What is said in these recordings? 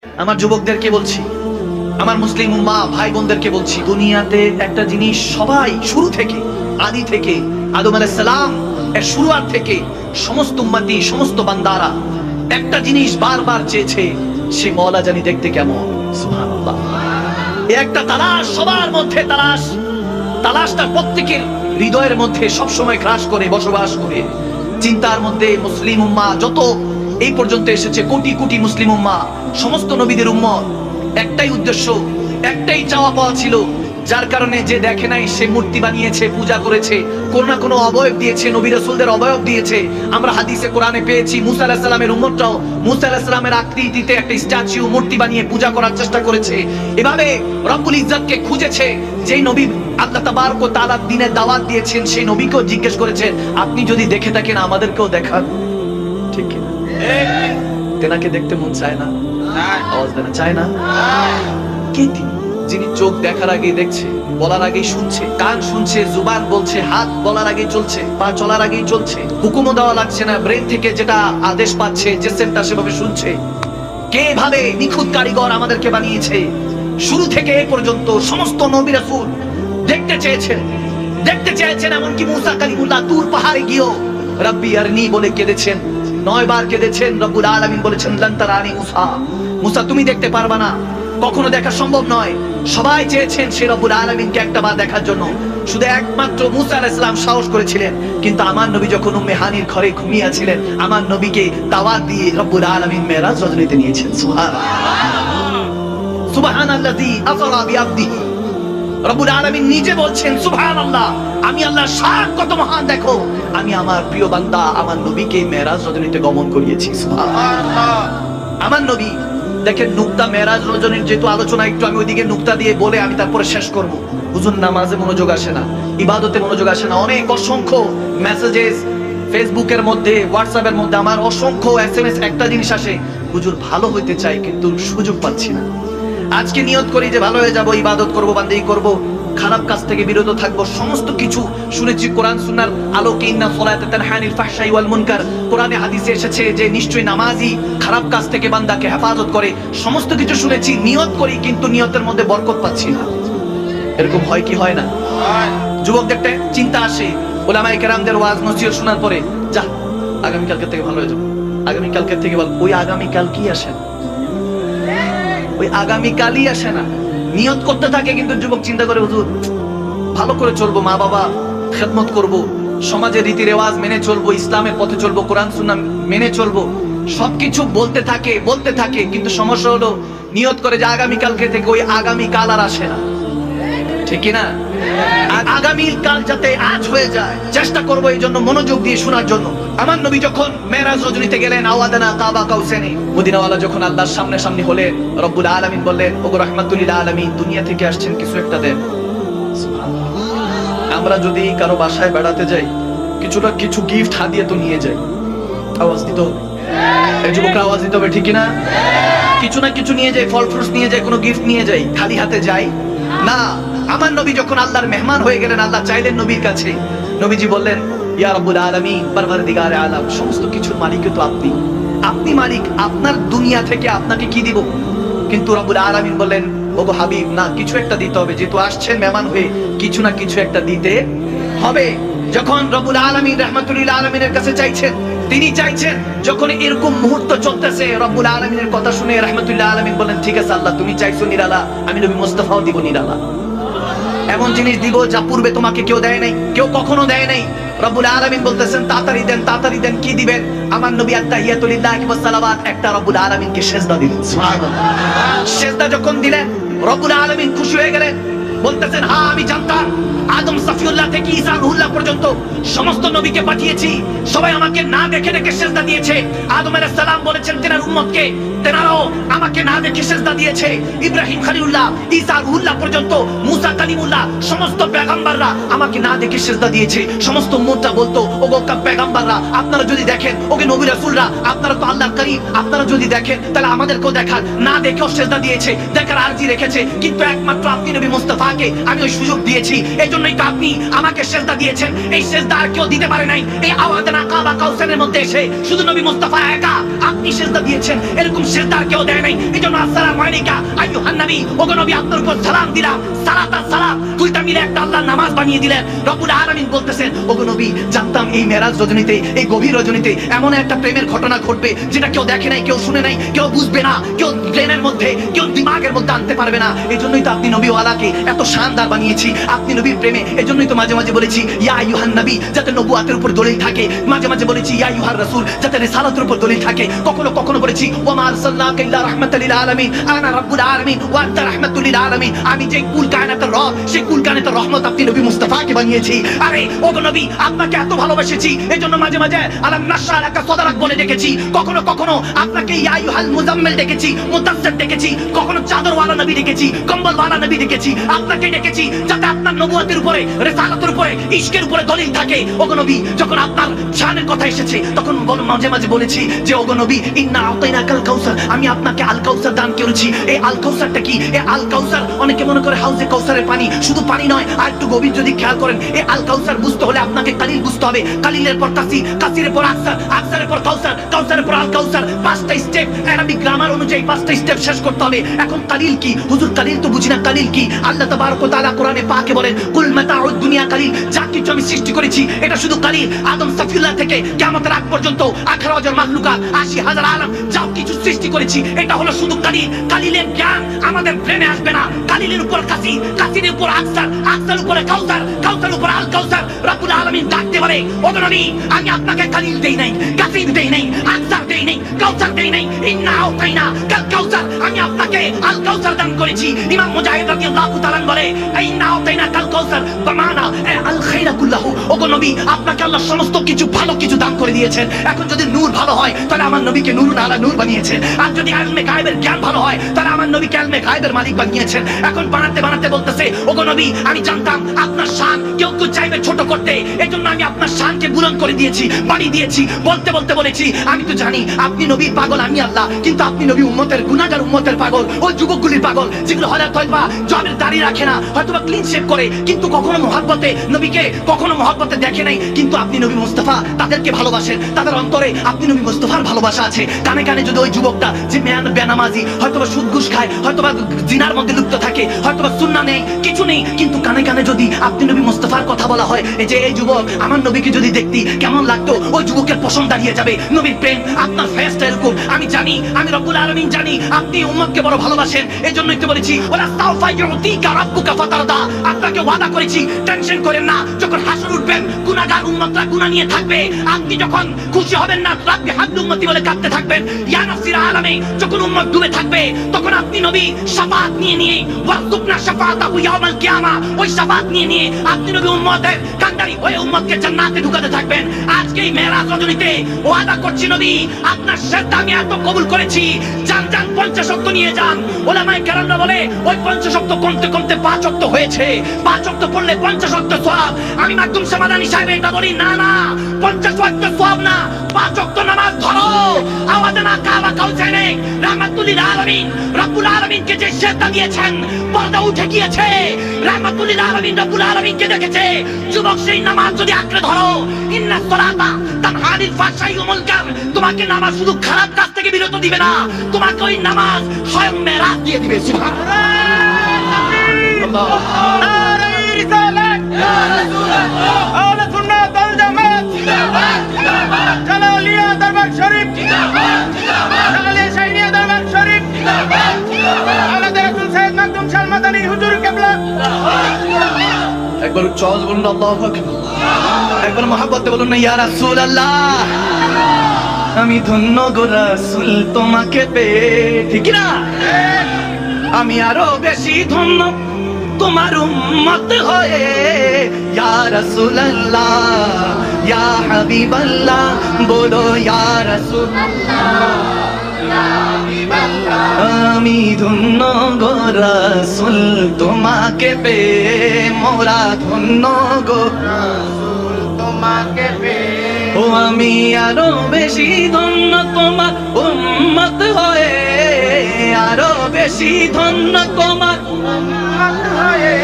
আমার যুবকদেরকে বলছি, আমার মুসলিম উম্মাহ ভাই বোনদেরকে বলছি, দুনিয়াতে একটা জিনিস সবাই শুরু থেকে, আদি থেকে, আদম আলাইহিস সালাম এর শুরুয়াত থেকে সমস্ত উম্মতি, সমস্ত বান্দারা একটা জিনিস বারবার চেয়েছে, সে মওলা জানি দেখতে কেমন। সুবহানাল্লাহ। এই একটা তালাশ সবার মধ্যে, তালাশটা প্রত্যেকের হৃদয়ের মধ্যে সব সময় গ্রাস করে, বসবাস করে। চিন্তার মধ্যে মুসলিম উম্মাহ যত এই পর্যন্ত এসেছে, কোটি কোটি মুসলিম উম্মাহ, সমস্ত নবীদের উম্মত, একটাই উদ্দেশ্য, একটাই চাওয়া পাওয়া ছিল, যার কারণে যে দেখে নাই সে মূর্তি বানিয়েছে, পূজা করেছে, কোন না কোনো অবয়ব দিয়েছে, নবী রাসূলদের অবয়ব দিয়েছে। আমরা হাদিসে কোরআনে পেয়েছি মুসা আলাইহিস সালামের উম্মতরাও মুসা আলাইহিস সালামের আকৃতিতে একটা স্ট্যাচু, মূর্তি বানিয়ে পূজা করার চেষ্টা করেছে। এভাবে রব্বুল ইজ্জতকে খুঁজেছে। যেই নবী আল্লাহ তাবারক ওয়া তাআলা দ্বীনের দাওয়াত দিয়েছেন, সেই নবীকেও জিজ্ঞেস করেছেন, আপনি যদি দেখে থাকেন আমাদেরকেও দেখান। ঠিক কি না? তেনাকে দেখতে মন চায় না? আওয়াজ দেনা চায় না? কে তিনি? যিনি চোখ দেখার আগে দেখছে, বলার আগেই শুনছে, কান শুনছে, জুবান বলছে, হাত বলার আগেই চলছে, পা চলার আগেই চলছে, হুকুমও দেওয়া লাগছে না, ব্রেন থেকে যেটা আদেশ পাচ্ছে, যে সেমটা সেভাবে শুনছে। কে ভাবে নিখুঁত কারিগর আমাদেরকে বানিয়েছে। শুরু থেকে এ পর্যন্ত সমস্ত নবী রাসূল দেখতে চেয়েছেন, এমনকি মুসা কালিমুল্লাহ তুর পাহাড়ে গিয়েও রব্বি আরনি বলে কেঁদেছেন, 9 বার কেঁদেছেন। রব্বুল আলামিন বলেছেন, লান তারানি মুসা তুমি দেখতে পারবা না, কখনো দেখা সম্ভব নয়। সবাই চেয়েছেন সে রব্বুল আলামিনকে একটা বার দেখার জন্য, শুধু একমাত্র মুসা আলাইহিস সালাম সাহস করেছিলেন। কিন্তু আমার নবী যখন উম্মে হানির ঘরে ঘুমিয়ে ছিলেন, আমার নবীকে দাওয়াত দিয়ে রব্বুল আলামিন মেরাজ রজনীতে নিয়েছেন। সুবহানাল্লাযী আসরা বিআবদিহি। রব্বুল আলামিন নিজে বলছেন, সুবহানাল্লাহ, আমি আল্লাহর শান কত মহান দেখো, আমি আমার প্রিয় বান্দা আমার নবীকে মেরাজ রজনীতে গমন করিয়েছি। সুবহানাল্লাহ। আমার নবী দেখেন, নুকতা মেরাজ রজনীর যেহেতু আলোচনা, একটু আমি ওইদিকে নুকতা দিয়ে বলে আমি তারপরে শেষ করব। হুজুর নামাজে মনোযোগ আসে না, ইবাদতে মনোযোগ আসে না, অনেক অসংখ্য মেসেজেস ফেসবুকের মধ্যে, হোয়াটসঅ্যাপের মধ্যে আমার অসংখ্য এসএমএস, একটা জিনিস আসে, হুজুর ভালো হইতে চাই কিন্তু সুযোগ পাচ্ছি না। আজকে নিয়ত করি যে ভালো হয়ে যাব, ইবাদত করব, বান্দেগি করব, খারাপ কাজ থেকে বিরত থাকবো, সমস্ত কিছু শুনেছি কোরআন সুন্নাহর আলোকে। ইন্না সলাতা তানহা আনিল ফাহশাই ওয়াল মুনকার, কোরআনে হাদিসে এসেছে যে নিশ্চয়ই নামাজই খারাপ কাজ থেকে বান্দাকে হেফাজত করে। সমস্ত কিছু শুনেছি, নিয়ত করি কিন্তু নিয়তের মধ্যে বরকত পাচ্ছি না। এরকম হয় কি হয় না? যুবকদের একটা চিন্তা আসে, উলামায়ে কেরামদের ওয়াজ নসিহত শোনার পরে, যা আগামী কালকে থেকে ভালো হয়ে যাবে, আগামী কালকে থেকে ভালো। ওই আগামী কাল কি আসে না, ওই আগামীকালই আসে না। নিয়ত করতে থাকে কিন্তু যুবক চিন্তা করে, হুজুর ভালো করে চলবো, মা বাবা খেদমত করব, সমাজের রীতি রেওয়াজ মেনে চলবো, ইসলামের পথে চলবো, কোরআন সুন্নাহ মেনে চলবো, সবকিছু বলতে থাকে কিন্তু সমস্যা হলো নিয়ত করে যে আগামীকালকে থেকে, ওই আগামীকাল আর আসে না। ঠিক কি না? আগামীকাল যাতে আজ হয়ে যায় চেষ্টা করবো, এই জন্য মনোযোগ দিয়ে শোনার জন্য। আমার নবী যখন মেরাজ রজনীতে গেলেন, আওয়াদানা কাবা কাউসানি, মদিনাওয়ালা যখন আল্লাহর সামনে হলেন, রব্বুল আলামিন বললেন, ওগো রাহমাতুল আলামিন, দুনিয়া থেকে আসছেন, কিছু একটা দেন। আমরা যদি কারো বাসায় বেড়াতে যাই, কিছু গিফট হাদিয়া তো নিয়ে যাই, আওয়াজ দিতে হবে, এই যুবকরা আওয়াজ দিতে হবে, ঠিক না? কিছু না কিছু নিয়ে যাই, ফল ফ্রুটস নিয়ে যাই, কোনো গিফট নিয়ে যাই, খালি হাতে যাই না। আমার নবী যখন আল্লাহর মেহমান হয়ে গেলেন, আল্লাহ চাইলেন নবীর কাছে, নবীজি বললেন, ইয়া রাব্বুল আলামিন, পরওয়ারদিগারে আলাম, সমস্ত কিছুর মালিক তো আপনি মালিক, আপনার দুনিয়া থেকে আপনাকে কি দিব? কিন্তু রাব্বুল আলামিন বললেন, ওগো হাবিব, না, কিছু একটা দিতে হবে, যেহেতু আসছেন মেহমান হয়ে, কিছু না কিছু একটা দিতে হবে। যখন রাব্বুল আলামিন রাহমাতুল লিল আলামিনের কাছে চাইছেন, তিনি চাইছেন, যখন এরকম মুহূর্ত চলতেছে, রব্বুল আলামিনের কথা শুনে রাহমাতুল লিল আলামিন বলেন, ঠিক আছে আল্লাহ, তুমি চাইছো নিরালা, আমি নবী মুস্তাফাও দিব নিরালা। এমন জিনিস দিব যা পূর্বে তোমাকে কেউ দেয় নাই, কেউ কখনো দেয় নাই। রব্বুল আলামিন বলতেছেন, তাড়াতাড়ি দেন, কি দিবেন? আমার নবী আত্তাহিয়াতু লিল্লাহি ওয়াস সালাওয়াত, একটা রব্বুল আলামিনকে সিজদা দিলেন। সুবহানাল্লাহ। সিজদা যখন দিলেন, রব্বুল আলামিন খুশি হয়ে গেলেন, বলতেছেন, হ্যাঁ আমি জানতাম আদম সফিউল্লাহ থেকে ঈসা রুহুল্লাহ পর্যন্ত সমস্ত নবীকে পাঠিয়েছি, সবাই আমাকে না দেখে সিজদা দিয়েছে। আদম আলাইহিস সালাম বলেছেন তেনার উম্মতকে, তেনারাও আমাকে না দেখে সিজদা দিয়েছে। ইব্রাহিম খলিলুল্লাহ, ঈসা রুহুল্লাহ পর্যন্ত, মুসা কালিমুল্লাহ, সমস্ত পয়গম্বররা আমাকে না দেখে সিজদা দিয়েছে। সমস্ত উম্মতটা বলতো, ওগো পয়গম্বররা, আপনারা যদি দেখেন, ওকে নবী রাসূলরা, আপনারা তো আল্লাহর করিম, আপনারা যদি দেখেন তাহলে আমাদেরকেও দেখার, না দেখেও সিজদা দিয়েছে, দেখার আরজি রেখেছে, কিন্তু একমাত্র আপনি নবী মুস্তাফাকে আমি ওই সুযোগ দিয়েছি, এজন্যই তো আপনি আমাকে সিজদা দিয়েছেন। এই সিজদা আর কেউ দিতে পারে নাই। এই আওয়াদানা কাবা কাউসানের মধ্যে এসে শুধু নবী মুস্তাফা একা আপনি সিজদা দিয়েছেন, এরকম সিজদা আর কেউ দেয় নাই। এজন্য আসসালামু আলাইকা আইয়ুহান নবী, ওগো নবী আপনার উপর সালাম দিলাম। সালাত আর সালাম দুইটা মিলে একটা আল্লাহর নামাজ বানিয়ে দিলেন। রব্বুল আলামিন বলতেছেন, ওগো নবী জানতাম এই মেরাজ রজনীতে, এই গভীর রজনীতে এমন একটা প্রেমের ঘটনা ঘটবে যেটা কেউ দেখে নাই, কেউ শুনে নাই, কেউ বুঝবে না, কেউ ব্রেনের মধ্যে, কেউ দিমাগের মধ্যে আনতে পারবে না। এজন্যই তো আপনি নবী ওয়ালাকে এত শানদার বানিয়েছি, আপনি নবীর প্রেমে। এজন্যই তো মাঝে মাঝে বলেছি ইয়া আইয়ুহান নবী, যাতে নবুয়াতের উপর দলিল থাকে। মাঝে মাঝে বলেছি ইয়া আইয়ুহার রাসূল, যাতে রিসালাতের উপর দলিল থাকে। কখনো কখনো বলেছি ওয়া মা আরসালনাকা ইল্লা রাহমাতাল লিল আলামিন, আনা রাব্বুল আলামিন ওয়া আনতা রাহমাতুল লিল আলামিন। আমি যে কুল কায়নাতের রব, সেই কুল কায়নাতের রহমত আপনি নবী মুস্তাফাকে বানিয়েছি। আরে ওগো নবী আপনাকে এত ভালোবেসেছি, এজন্য মাঝে মাঝে আলাম নাশরা লাকা সাদরাক বলে ডেকেছি। কখনো কখনো আপনাকে ইয়া আইয়ুহাল মুজাম্মিল ডেকেছি, মুদাসসির ডেকেছি, কখনো চাদরওয়ালা নবী ডেকেছি, কম্বলওয়ালা নবী ডেকেছি। আপনাকে ডেকেছি যাতে আপনার নবুয়তের উপরে, রিসালাতের উপরে, ইশকের উপরে দলিল থাকে। ওগো নবী যখন আপনার শানের কথা এসেছে তখন মাঝে মাঝে বলেছি যে ওগো নবী ইন্না আতাইনাকাল কাউসার, আমি আপনাকে আল কাউসার দান করেছি। এই আল কাউসারটা কি? এই আল কাউসার অনেকে মনে করে হাউজে কাউসারের পানি, শুধু পানি নয়, আর একটু গভীর যদি খেয়াল করেন, এই আল কাউসার বুঝতে হলে আপনাকে কালিল বুঝতে হবে। কালিলের পর তাসি, কাসিরের পর আকসার, আকসারের পর কাউসার, কাউসারের পর আল কাউসার। পাঁচটা স্টেপ আরবি গ্রামার অনুযায়ী পাঁচটা স্টেপ শেষ করতে হবে। এখন কালিল কি? হুজুর কালিল তো বুঝি না, কালিল কি? আল্লাহ তাবারক ওয়া তাআলা কোরআনে পাকে বলেন কুল মাতাউদ দুনিয়া কালিল, যা কিছু আমি সৃষ্টি করেছি এটা শুধু কালিল। আদম সাফিউল্লাহ থেকে কিয়ামতের আগ পর্যন্ত 18,000 মাখলুকাত, 80,000 আলম, যা কিছু সৃষ্টি করেছি এটা হলো শুধু কালিল। কালিলের জ্ঞান আমাদের ব্রেনে আসবে না। কালিলের উপর কাসি, কাসিরের উপর আকসার, আকসার উপরে কাউসার, কাউসার উপর আল কাউসার। রব্বুল আলামিন ডাকতে বলে ওগো নবী আমি আপনাকে কালিল দেই নাই, কাসির দেই নাই, আকসার দেই নাই, কাউসার দেই নাই। ইন্না আতাইনা কাল কাউসার, আমি আপনাকে আল কাউসার দান করেছি। ইমাম মুজাহিদ রাদিয়াল্লাহু তাআলা বলে ইন্না আতাইনা কাল কাউসার বামানা আল খায়রা কুল্লাহু। ওগো নবী আপনাকে আল্লাহ সমস্ত কিছু ভালো কিছু দান করে দিয়েছেন। এখন যদি নূর ভালো হয় তাহলে আমার নবীকে নূরুন আলা নূর বানিয়েছেন। আর যদি ইলমে গায়বের জ্ঞান ভালো হয় তাহলে আমার নবীকে ইলমে গায়বের মালিক বানিয়েছেন। এখন বানাতে বানাতে বলতেছে ওগো নবী আমি জানতাম আপনার শান কেউ কেউ চাইবে ছোট করতে, এজন্য আমি আপনার শানকে বুলন্দ করে দিয়েছি, বাড়িয়ে দিয়েছি। বলতে বলতে বলেছি আমি তো জানি আপনি নবীর পাগল, আমি আল্লাহ, কিন্তু আপনি নবী উম্মতের গুনাহগার উম্মতের পাগল, ওই যুবকগুলির পাগল যেগুলো হয়তো জবের দাড়ি রাখে না, হয়তোবা ক্লিন শেভ করে, কিন্তু কখনো মহব্বতে নবীকে কখনো মহব্বতে দেখে নাই। কিন্তু আপনি নবী মুস্তাফা তাদেরকে ভালোবাসেন, তাদের অন্তরে আপনি নবী মুস্তাফার ভালোবাসা আছে। কানে কানে যদি ওই যুবকটা যে বেনামাজি, হয়তোবা সুদ ঘুষ খায়, হয়তোবা জিনার মধ্যে লিপ্ত থাকে, হয়তোবা সুন্নাহ নেই, কিছু নেই, কিন্তু কানে কানে যদি আপনি নবী মুস্তাফার কথা বলা হয়, এই যে এই যুবক আমার নবীকে যদি দেখতি কেমন লাগতো, ওই যুবকের পছন্দ দাঁড়িয়ে যাবে। নবীর প্রেম আপনার ফেরেশতা এরকম, আমি জানি, আমি রব্বুল আলামিন জানি আপনি উম্মতকে বড় ভালোবাসেন। এজন্যই তো বলেছি ওয়ালা সাউফা ইউতিকা রাব্বুকা ফাতারদা, আপনাকে ওয়াদা করেছি টেনশন করেন না, যখন হাসর উঠবেন গুনাহগার উম্মতরা গুনাহ নিয়ে থাকবে, আপনি যখন খুশি হবেন না রাব্বি হাবলি উম্মতি বলে কাঁদতে থাকবেন। ইয়া নাসির আলামে যখন উম্মত ডুবে থাকবে তখন আপনি নবী শাফাআত নিয়ে ওয়ারযুকনা শাফাআতাহু ইয়াউমাল কিয়ামা, ওই শাফাআত নিয়ে আপনি নবী উম্মতের কান্ডারি হয়ে উম্মতকে জান্নাতে ঢুকাতে থাকবেন। আজকে এই মেরাজ রজনীতে ওয়াদা করছি নবী আপনার শ্রদ্ধা আমি এত কবুল করেছি, যান যান 50 ওয়াক্ত নিয়ে যান। ওলামায়ে কেরামরা বলে ওই 50 ওয়াক্ত কমতে কমতে 5 ওয়াক্ত হয়েছে, 5 ওয়াক্ত পড়লে 50 ওয়াক্ত সওয়াব। আমি মাকদুম সামাদানি সাহেব এটা বলি না না, 50 ওয়াক্ত সওয়াব না, 5 ওয়াক্ত নামাজ ধরো। আওয়াজে না কাবা কাউসারে রাহমাতুল লিল আলামিন, রব্বুল আলামিনকে যে শ্রদ্ধা দিয়েছেন পর্দা উঠে গিয়েছে। রাহমাতুল লিল আলামিন রব্বুল আলামিনকে দেখেছে। যুবক সেই নামাজ যদি আঁকড়ে ধরো, ইন্নাস সালাতা তানহা আনিল ফাহশাই ওয়াল মুনকার, তোমাকে নামাজ শুধু খারাপ কাজ থেকে বিরত দিবে না, তোমাকে ওই নামাজ স্বয়ং মেরাজ দিয়ে দিবে। সুবহানাল্লাহ। নারে রিসালাত ইয়া রাসূলুল্লাহ, আহলে সুন্নাত ওয়াল জামাত জিন্দাবাদ জিন্দাবাদ, জালালিয়া দরবার শরীফ জিন্দাবাদ জিন্দাবাদ, জালালিয়া শাহীনিয়া দরবার শরীফ জিন্দাবাদ জিন্দাবাদ, আওলাদ রাসূল সাইয়্যিদ মাকদুম শাহ মাদানী হুজুর কিবলা জিন্দাবাদ জিন্দাবাদ। একবার চল বলুন আল্লাহু আকবার, একবার মহব্বতে বলুন না ইয়া রাসূলুল্লাহ। আমি ধন্য গো রাসূল তোমাকে পেয়ে, ঠিক না? আমি আরো বেশি ধন্য তোমার উম্মত হয়ে। ইয়া রাসূলুল্লাহ ইয়া হাবিবাল্লাহ, বলো ইয়া রাসূলুল্লাহ ইয়া হাবিবাল্লাহ। আমি ধন্য গো রাসূল তোমাকে পেয়ে, মোরা ধন্য গো রাসূল তোমাকে পেয়ে। ও আমি আরো বেশি ধন্য তোমার উম্মত হয়ে, আরো বেশি ধন্য তোমার উম্মত হয়ে।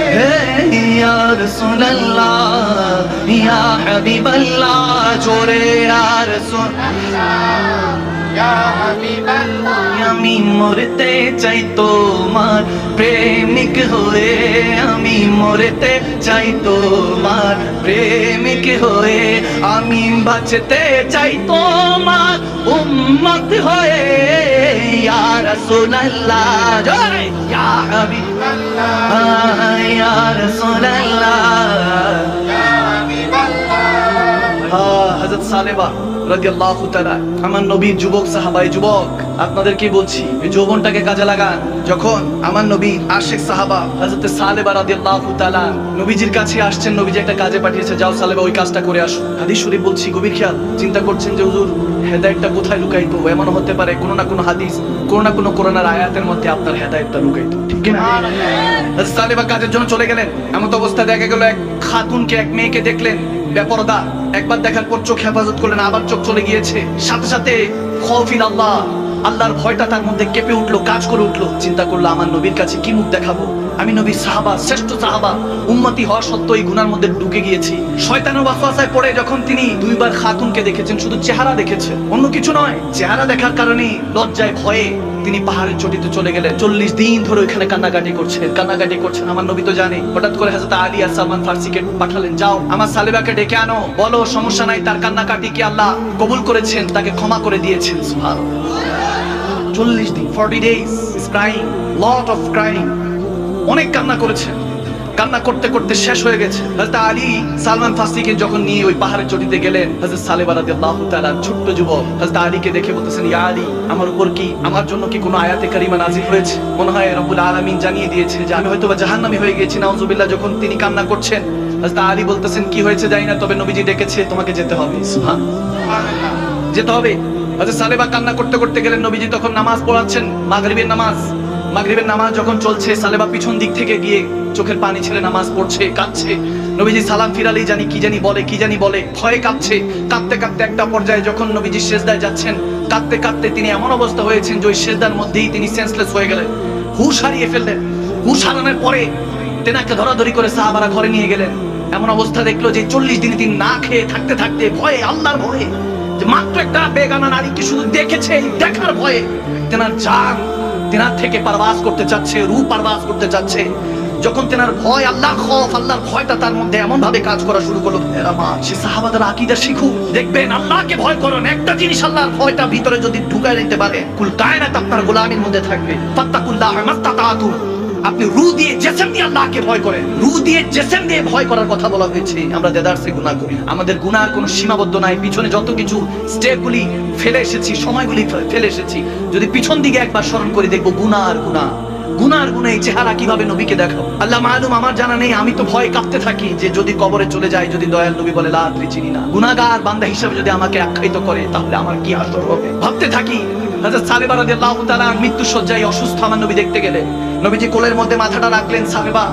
ইয়া রাসূলুল্লাহ ইয়া হাবিবাল্লাহ, জোরে ইয়া রাসূলুল্লাহ আমি মরতে চাই তোমার প্রেমিক হয়ে, আমি মরতে চাই তোমার প্রেমিক হয়ে, আমি বাঁচতে চাই তোমার উম্মত হয়ে, ইয়া রাসূলুল্লাহ জয় ইয়া হাবিবাল্লাহ ইয়া রাসূলুল্লাহ ইয়া হাবিবাল্লাহ। হযরত সালেবা রাদিয়াল্লাহু তাআলা আমার নবীর যুবক সাহাবাই, যুবক আপনাদেরকে বলছি এই যৌবনটাকে কাজে লাগান। যখন আমার নবী আশিক সাহাবা হযরত সালেবা রাদিয়াল্লাহু তাআলা নবীজির কাছে আসছেন, নবীজি একটা কাজে পাঠিয়েছে, যাও সালেবা ওই কাজটা করে আসো। হাদিস শরীফ বলছি, গভীর খেয়াল। চিন্তা করছেন যে হুজুর হেদায়েতটা কোথায় লুকাইতো? এমন হতে পারে কোনো না কোনো হাদিস, কোনো না কোনো কোরআনের আয়াতের মধ্যে আপনার হেদায়েতটা লুকাইতো, ঠিক কি না? হযরত সালেবা কাজের জন্য চলে গেলেন। এমন অবস্থা দেখা গেল এক খাতুনকে, এক মেয়েকে দেখলেন বেপরদা। একবার দেখার পর চোখ হেফাজত করলেন, আবার চোখ চলে গিয়েছে। সাথে সাথে খৌফিল আল্লাহ, আল্লাহর ভয়টা তার মধ্যে কেঁপে উঠলো, কাজ করে উঠলো। চিন্তা করলো আমার নবীর কাছে কি মুখ দেখাবো? আমি নবীর সাহাবা, শ্রেষ্ঠ সাহাবা, উম্মতি হওয়া সত্ত্বেও এই গুনার মধ্যে ঢুকে গিয়েছি। শয়তানের ওয়াসওয়াসায় পড়ে যখন তিনি দুইবার খাতুনকে দেখেছেন, শুধু চেহারা দেখেছেন, অন্য কিছু নয়, চেহারা দেখার কারণে লজ্জায় ভয়ে তিনি পাহাড়ের চটিতে চলে গেলেন। 40 দিন ধরে ওইখানে কান্নাকাটি করছেন। আমার নবী তো জানে। হঠাৎ করে হযরত আলী আর সালমান ফার্সিকে পাঠালেন, যাও আমার সালেবাকে ডেকে আনো, বলো সমস্যা নাই, তার কান্নাকাটি কি আল্লাহ কবুল করেছেন, তাকে ক্ষমা করে দিয়েছেন। সুবহানাল্লাহ। 40 দিন, 40 days is crying, lot of crying, অনেক কান্না করেছেন। কান্না করতে করতে শেষ হয়ে গেছে। হযরত আলী সালমান ফার্সিকে যখন নিয়ে ওই পাহাড়ের চটিতে গেলেন, হযরত সালেবা রাদিয়াল্লাহু তাআলা ছোট্ট যুবক হযরত আলীকে দেখে বলতেছেন, ইয়া আলী, আমার উপর কি, আমার জন্য কি কোনো আয়াতে কারিমা নাযিল হয়েছে? মনে হয় রব্বুল আলামিন জানিয়ে দিয়েছে যে আমি হয়তোবা জাহান্নামী হয়ে গেছি, নাউজুবিল্লাহ। যখন তিনি কান্না করছেন, হযরত আলী বলতেছেন, কি হয়েছে জানি না, তবে নবীজি ডেকেছে, তোমাকে যেতে হবে। সুবহানাল্লাহ, যেতে হবে। হযরত সালেবা কান্না করতে করতে গেলেন। নবীজি তখন নামাজ পড়াচ্ছেন, মাগরিবের নামাজ যখন চলছে, সালেবা পিছন দিক থেকে গিয়ে চোখের পানি ছেড়ে নামাজ পড়ছে, কাঁদছে। নবীজি সালাম ফিরালেই কি জানি বলে ভয়ে কাঁপতে কাঁপতে একটা পর্যায়ে যখন নবীজি সিজদায় যাচ্ছেন, কাঁদতে তিনি এমন অবস্থা হয়েছেন যে ওই সিজদার মধ্যেই তিনি সেন্সলেস হয়ে গেলেন, হুঁশ হারিয়ে ফেললেন। হুঁশ হারানোর পরে তেনাকে ধরাধরি করে সাহাবারা ঘরে নিয়ে গেলেন। এমন অবস্থা দেখলো যে 40 দিন তিনি না খেয়ে থাকতে ভয়ে, আল্লাহর ভয়ে, যে মাত্র একটা বেগানা নারীকে শুধু দেখেছে, দেখার ভয়ে তেনার জান তেনার থেকে পারবাজ করতে চাচ্ছে, রূহ পারবাজ করতে চাচ্ছে। যখন তেনার ভয়, আল্লাহর ভয়টা তার মধ্যে এমন ভাবে কাজ করা শুরু করলো, সে সাহাবাদের আকীদা শিখুক, দেখবেন আল্লাহকে ভয় করুন। একটা জিনিস আল্লাহর ভয়টা ভিতরে যদি ঢুকায় নিতে পারে, কুল কায়নাত আপনার গোলামির মধ্যে থাকবে। ফাত্তাকুল্লাহ মাস্তাতাতু। আপনি রূহ দিয়ে জিসম দিয়ে আল্লাহকে ভয় করেন। রূহ দিয়ে জিসম দিয়ে ভয় করার কথা বলা হয়েছে। আমরা দেদারসে গুনাহ করি, আমাদের গুনাহর কোনো সীমাবদ্ধ নাই। পিছনে যত কিছু স্টেপগুলি ফেলে এসেছি, সময়গুলি ফেলে এসেছি, যদি পিছন দিকে একবার স্মরণ করে দেখবো গুনাহ এই চেহারা কিভাবে নবীকে দেখাবো। আল্লাহ মালুম, আমার জানা নেই। আমি তো ভয় কাঁপতে থাকি যে যদি কবরে চলে যায়, যদি দয়াল নবী বলে লা আদরি, চিনি না, গুনাহগার বান্দা হিসেবে যদি আমাকে আখ্যায়িত করে, তাহলে আমার কি আসর হবে, ভাবতে থাকি। হযরত সালেবা রাদিয়াল্লাহু তাআলা মৃত্যু শয্যায় অসুস্থ, আমার নবী দেখতে গেলেন। নবীজি কোলের মধ্যে মাথাটা রাখলেন। সালেবা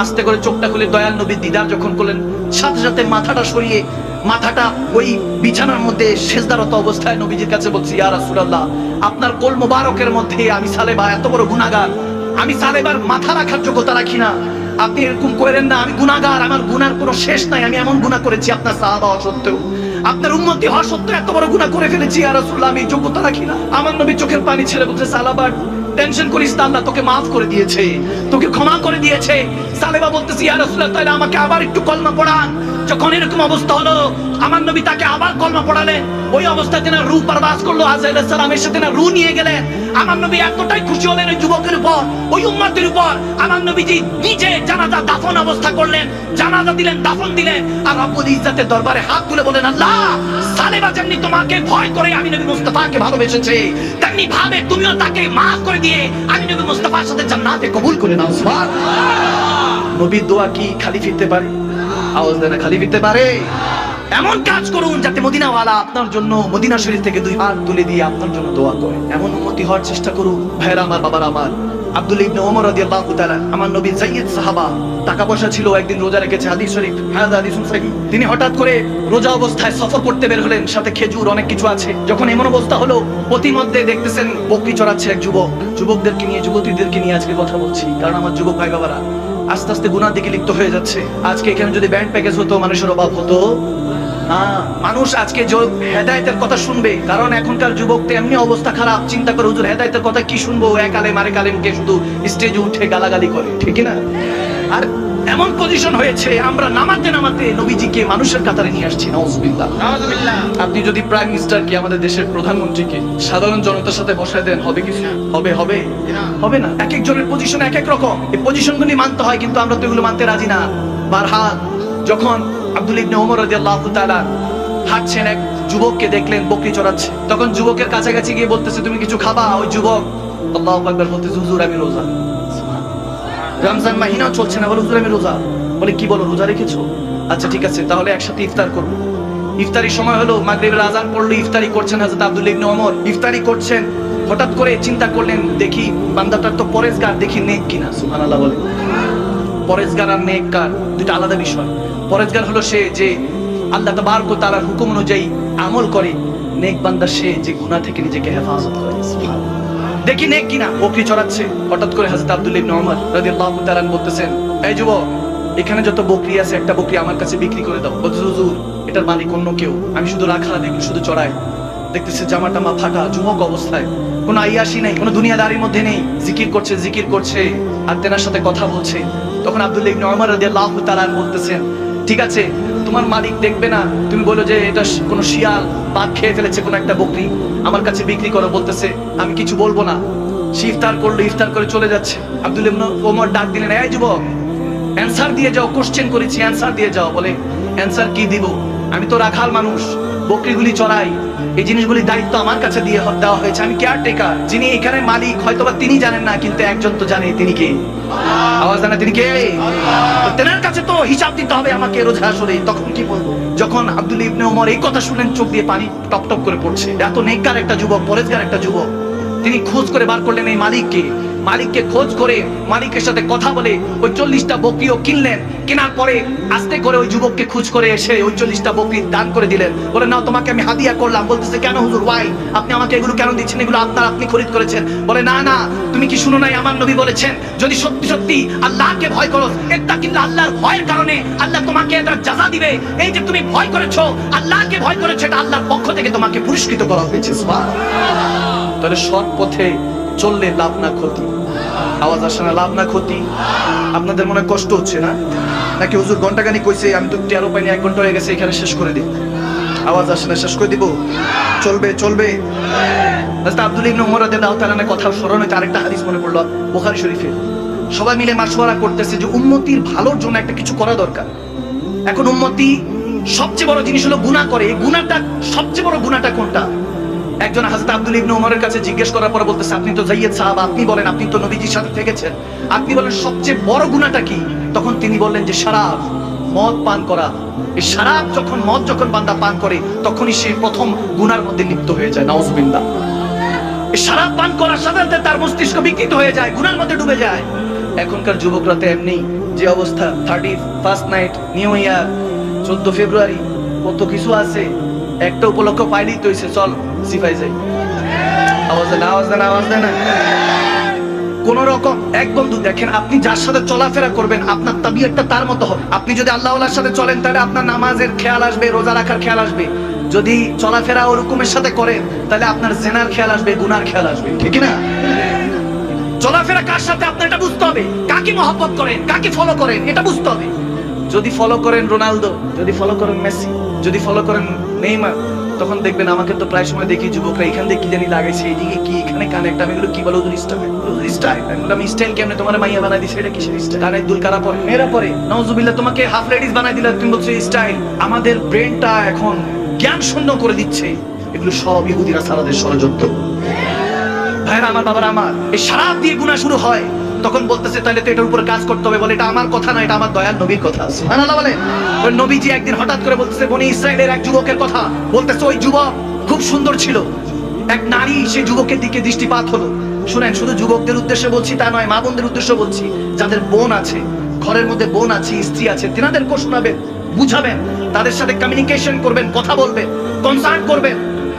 আস্তে করে চোখটা খুলে দয়াল নবীর দিদার যখন করলেন, সাথে সাথে মাথাটা সরিয়ে মাথাটা ওই বিছানার মধ্যে সিজদারত অবস্থায় নবীজির কাছে বলছি, ইয়া রাসূলুল্লাহ, আপনার কোল মোবারকের মধ্যে আমি সালেবা এত বড় গুনাহগার, আমি সালেবার মাথা রাখার যোগ্যতা রাখি না, আপনি এরকম করেন না, আমি গুনাহগার, আমার গুনার কোনো শেষ নাই, আমি এমন গুনাহ করেছি আপনার সাহাবা হওয়া সত্ত্বেও, আপনার উম্মতি হওয়া সত্ত্বেও এত বড় গুনাহ করে ফেলেছি, ইয়া রাসূলুল্লাহ, আমি যোগ্যতা রাখি না। আমার নবী চোখের পানি ছেড়ে বলছে, সালেবা টেনশন করিস না, আল্লাহ তোকে মাফ করে দিয়েছে, তোকে ক্ষমা করে দিয়েছে। সালেবা বলতেছি, ইয়া রাসূলুল্লাহ, তাহলে আমাকে আবার একটু কলমা পড়ান। যখন এরকম অবস্থা হলো, আমার নবী তাকে আবার কলমা পড়ালেন। ওই অবস্থায় তিনি রূহ পারবাজ করলো, আযরাইল আলাইহিস সালামের সাথে না রূহ নিয়ে গেলেন। আমার নবী এতটাই খুশি হলেন ওই যুবকের উপর, ওই উম্মতের উপর। আমার নবীজি নিজে জানাজা দাফন অবস্থা করলেন, জানাজা দিলেন, দাফন দিলেন, আর রব্বুল ইজ্জতের দরবারে হাত তুলে বলেন, আল্লাহ, সালেবা যেমনি তোমাকে ভয় করে আমি নবী মুস্তাফাকে ভালোবেসেছে, তেমনি ভাবে তুমিও তাকে মাফ করে দিয়ে আমি নবী মুস্তাফার সাথে জান্নাতে কবুল করে নাও। সুবহানাল্লাহ। নবীর দোয়া কি খালি ফিরতে পারে? আওয়াজ দেন, খালি ফিরতে পারে? এমন কাজ করুন যাতে মদিনাওয়ালা আপনার জন্য মদিনা শরীফ থেকে 2 হাত তুলে দিয়ে আপনার জন্য দোয়া করে। এমন উম্মতি হওয়ার চেষ্টা করুন। ভাইরা আমার, বাবার আমার, আব্দুল্লাহ ইবনে ওমর রাদিয়াল্লাহু তাআলা, আমার নবী সাইয়্যিদ সাহাবা, টাকা পয়সা ছিল, একদিন রোজা রেখেছে, হাদিস শরীফ, হাযা হাদিসুন সহিহ। তিনি হঠাৎ করে রোজা অবস্থায় সফর করতে বের হলেন, সাথে খেজুর অনেক কিছু আছে। যখন এমন অবস্থা হলো, প্রতিমধ্যে দেখতেছেন বকরি চড়াচ্ছে এক যুবক। যুবকদেরকে নিয়ে, যুবতীদেরকে নিয়ে আজকে কথা বলছি, কারণ আমার যুবক ভাই বাবারা আস্তে আস্তে গুনার দিকে লিপ্ত হয়ে যাচ্ছে। আজকে এখানে যদি ব্যান্ড প্যাকেজ হতো, মানুষের অভাব হতো মানুষ আজকে হেদায়েতের কথা শুনবে, কারণ এখনকার যুবকদের এমনি অবস্থা খারাপ, চিন্তা করে হুজুর হেদায়েতের কথা কি শুনবো, এক আলেম আরেক আলেমকে শুধু স্টেজে উঠে গালাগালি করে, ঠিক না? আর এমন পজিশন হয়েছে আমরা নামাতে নামাতে নবীজিকে মানুষের কাতারে নিয়ে আসছি। নাউজুবিল্লাহ। আপনি যদি প্রাইম মিনিস্টারকে, আমাদের দেশের প্রধানমন্ত্রীকে সাধারণ জনতার সাথে বসায় দেন, হবে কিছু? হবে না। এক একজনের পজিশন এক এক রকম, এই পজিশনগুলি মানতে হয়, কিন্তু আমরা তো এগুলো মানতে রাজি না। বারহাল যখন আব্দুল ইবনে ওমর রাদিয়াল্লাহু তাআলা হাঁটছেন, এক যুবককে দেখলেন বকরি চড়াচ্ছে, তখন যুবকের কাছাকাছি গিয়ে বলতেছে তুমি কিছু খাবা? ওই যুবক আল্লাহু আকবার বলতেছে হুজুর আমি রোজা, রমজান মাহিনা চলছে না, বলে হুজুর আমি রোজা। বলে কি বলো, রোজা রেখেছো? আচ্ছা ঠিক আছে, তাহলে একসাথে ইফতার করবো। ইফতারির সময় হলো, মাগরিবের আজান পড়লো, ইফতারি করছেন হযরত আব্দুল ইবনে ওমর, ইফতারি করছেন। হঠাৎ করে চিন্তা করলেন, দেখি বান্দাটার তো পরেজগার, দেখি নেক কিনা। সুবহানাল্লাহ বলে। পরেজগার আর নেককার দুটো আলাদা বিষয়। পরেজগার হলো সে যে আল্লাহ তাবারক ওয়া তাআলার হুকুম অনুযায়ী আমল করে, নেক বান্দা সে যে গুনাহ থেকে নিজেকে হেফাজত করে। সুবহানাল্লাহ। দেখি নেক কিনা, বকরি চড়াচ্ছে। হঠাৎ করে হযরত আব্দুল ইবনে ওমর রাদিয়াল্লাহু তাআলা বলতেছেন, এই যুবক, এখানে যত বকরি আছে একটা বকরি আমার কাছে বিক্রি করে দাও। বলছে হুজুর এটার মালিক অন্য কেউ, আমি শুধু রাখা, দেখি শুধু চড়াই। দেখতেছে জামা টামা ফাটা, যুবক অবস্থায়, কোনো আইয়াসি নাই, কোনো দুনিয়াদারির মধ্যে নেই, জিকির করছে আর তেনার সাথে কথা বলছে। তখন আব্দুল্লাহ ইবনে ওমর রাদিয়াল্লাহু তাআলা বলতেছেন, ঠিক আছে তোমার মালিক দেখবে না, তুমি বলো যে এটা কোনো শিয়াল পাক খেয়ে ফেলেছে কোনো একটা বকরি, আমার কাছে বিক্রি করো। বলতেছে আমি কিছু বলবো না। সে ইফতার করলো, ইফতার করে চলে যাচ্ছে। আব্দুল্লাহ ইবনে ওমর ডাক দিলেন, এই যুবক অ্যানসার দিয়ে যাও, কোশ্চেন করেছি অ্যানসার দিয়ে যাও। বলে অ্যানসার কি দিব, আমি তো রাখাল মানুষ, বকরিগুলি চড়াই, এই জিনিসগুলি দায়িত্ব আমার কাছে দিয়ে দেওয়া হয়েছে, আমি কেয়ারটেকার। যিনি এখানে মালিক হয়তোবা তিনি জানেন না, কিন্তু একজন তো জানে, তিনি কে? আওয়াজ জানা, তিনি কে? তেনার কাছে তো হিসাব দিতে হবে আমাকে রোজ হাসরে। তখন কি বলবো? যখন আব্দুল ইবনে ওমর এই কথা শুনলেন, চোখ দিয়ে পানি টপ টপ করে পড়ছে। এত নেককার একটা যুবক, পরেজগার একটা যুবক, তিনি খোঁজ করে বার করলেন এই মালিককে খোঁজ করে মালিকের সাথে কথা বলে ওই 40টা বকরিও কিনলেন। কেনার পরে আস্তে করে ওই যুবককে খোঁজ করে এসে ওই 40টা বকরি দান করে দিলেন। বলে নাও তোমাকে আমি হাদিয়া করলাম। বলতেছে কেন হুজুর, ওয়াই, আপনি আমাকে এগুলো কেন দিচ্ছেন? এগুলো আপনি খরিদ করেছেন। বলে না না, তুমি কি শুনো নাই, আমার নবী বলেছেন যদি সত্যি সত্যি আল্লাহকে ভয় করো, ইত্তাকিল্লাহ, আল্লাহর ভয়ের কারণে আল্লাহ তোমাকে এটার জাযা দিবে। এই যে তুমি ভয় করেছো, আল্লাহকে ভয় করেছো, এটা আল্লাহর পক্ষ থেকে তোমাকে পুরস্কৃত করা হয়েছে। সুবহানাল্লাহ। তাহলে সৎ পথে চললে লাভ না ক্ষতি। আওয়াজ আসে না, লাভ না ক্ষতি। আপনাদের মনে কষ্ট হচ্ছে না নাকি? হুজুর ঘন্টাখানি কইছে, আমি তো টেরও পাইনি, 1 ঘন্টা হয়ে গেছে, এখানে শেষ করে দিই। আওয়াজ আসে না, শেষ করে দিব? চলবে। হযরত আব্দুল ইবনে ওমর রাদিয়াল্লাহু তাআলার কথা স্মরণ হইতে আরেকটা হাদিস মনে পড়লো, বুখারী শরীফের। সবাই মিলে মাশওয়ারা করতেছে যে উম্মতির ভালোর জন্য একটা কিছু করা দরকার। এখন উম্মতি সবচেয়ে বড় জিনিস হলো গুনাহ করে। এই গুনাহটা, সবচেয়ে বড় গুনাহটা কোনটা? একজন হযরত আব্দুল ইবনে ওমরের কাছে জিজ্ঞেস করার পরে বলতেছে, আপনি তো যায়েদ সাহাবা, আপনি বলেন, আপনি তো নবীজির সাথে থেকেছেন, আপনি বলেন সবচেয়ে বড় গুনাহটা কি? তখন তিনি বললেন যে শারাব, মদ পান করা। এই শারাব যখন, মদ যখন বান্দা পান করে, তখনই সে প্রথম গুনার মধ্যে লিপ্ত হয়ে যায়। নাউজুবিল্লাহ। এই শারাব পান করার সাথে সাথে তার মস্তিষ্ক বিকৃত হয়ে যায়, গুনার মধ্যে ডুবে যায়। এখনকার যুবকরা তো এমনি, যে অবস্থা, 31st নাইট, নিউ ইয়ার, 14 ফেব্রুয়ারি, কত কিছু আছে, একটা উপলক্ষ পাইলেই তো হইছে, চল সিফাই যাই। আওয়াজ দেন না। কোন রকম এক বন্ধু দেখেন, আপনি যার সাথে চলাফেরা করবেন আপনার তাবিয়তটা তার মতো হবে। আপনি যদি আল্লাহওয়ালার সাথে চলেন তাহলে আপনার নামাজের খেয়াল আসবে, রোজা রাখার খেয়াল আসবে। যদি চলাফেরা ওরকমের সাথে করেন তাহলে আপনার জেনার খেয়াল আসবে, গুনার খেয়াল আসবে, ঠিক না? চলাফেরা কার সাথে আপনার এটা বুঝতে হবে, কাকে মহব্বত করেন, কাকে ফলো করেন, এটা বুঝতে হবে। যদি ফলো করেন রোনালদো, যদি ফলো করেন মেসি, যদি ফলো করেন নেইমার, তখন দেখবেন আমাকে তো প্রায় সময় দেখি যুবকরা এখান থেকে কি জানি লাগাইছে, এইদিকে কি, এখানে কানেক্ট, আমি এগুলো কি বলো, স্টাইল। আমি স্টাইল কেমনে তোমার মাইয়া বানাই দিছে, এটা কিসের স্টাইল? কানে দুল কারা পরে, মেয়েরা পরে, নাউজুবিল্লাহ, তোমাকে হাফ লেডিস বানাই দিলে তুমি বলছো স্টাইল। আমাদের ব্রেনটা এখন জ্ঞান শূন্য করে দিচ্ছে। এগুলো সব ইহুদিরা সারাদের ষড়যন্ত্র। ভাইরা আমার, বাবারা আমার, এই শারাব দিয়ে গুনাহ শুরু হয়, তখন বলতেছে তাহলে তো এটার উপর কাজ করতে হবে। বলে এটা আমার কথা না, এটা আমার দয়াল নবীর কথা। সুবহানাল্লাহ বলে। ওই নবীজি একদিন হঠাৎ করে বলতেছে বনি ইসরাইলের এক যুবকের কথা, বলতেছে ওই যুবক খুব সুন্দর ছিল। এক নারী সেই যুবকের দিকে দৃষ্টিপাত হলো। শুনেন, শুধু যুবকদের উদ্দেশ্যে বলছি তা নয়, মা বোনদের উদ্দেশ্যে বলছি, যাদের বোন আছে, ঘরের মধ্যে বোন আছে, স্ত্রী আছে, তিনাদেরকে শোনাবেন, বুঝাবেন, তাদের সাথে কমিউনিকেশন করবেন, কথা বলবেন, কনসাল্ট করবেন,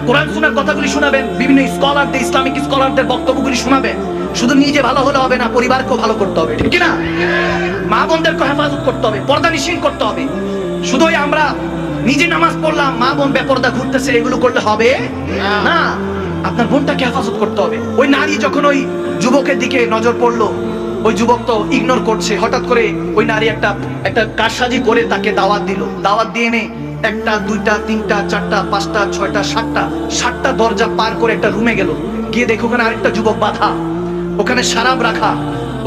কোরআন সুন্নাহর কথাগুলি শোনাবেন, বিভিন্ন স্কলারদের, ইসলামিক স্কলারদের বক্তব্যগুলি শোনাবেন। শুধু নিজে ভালো হলে হবে না, পরিবারকেও ভালো করতে হবে, ঠিক না? মা বোনদেরকে হেফাজত করতে হবে, পর্দা নিশীন করতে হবে। শুধুই আমরা নিজে নামাজ পড়লাম, মা বোন বেপরদা ঘুরতেছে, এগুলো করলে হবে না। আপনার বোনটাকে হেফাজত করতে হবে। ওই নারী যখন ওই যুবকের দিকে নজর পড়লো, ওই যুবক তো ইগনোর করছে, হঠাৎ করে ওই নারী একটা কারসাজি করে তাকে দাওয়াত দিল। দাওয়াত দিয়ে এনে একটা, দুইটা, তিনটা, চারটা, পাঁচটা, ছয়টা, সাতটা দরজা পার করে একটা রুমে গেল। গিয়ে দেখো ওখানে আরেকটা যুবক বাধা, ওখানে শরাব রাখা।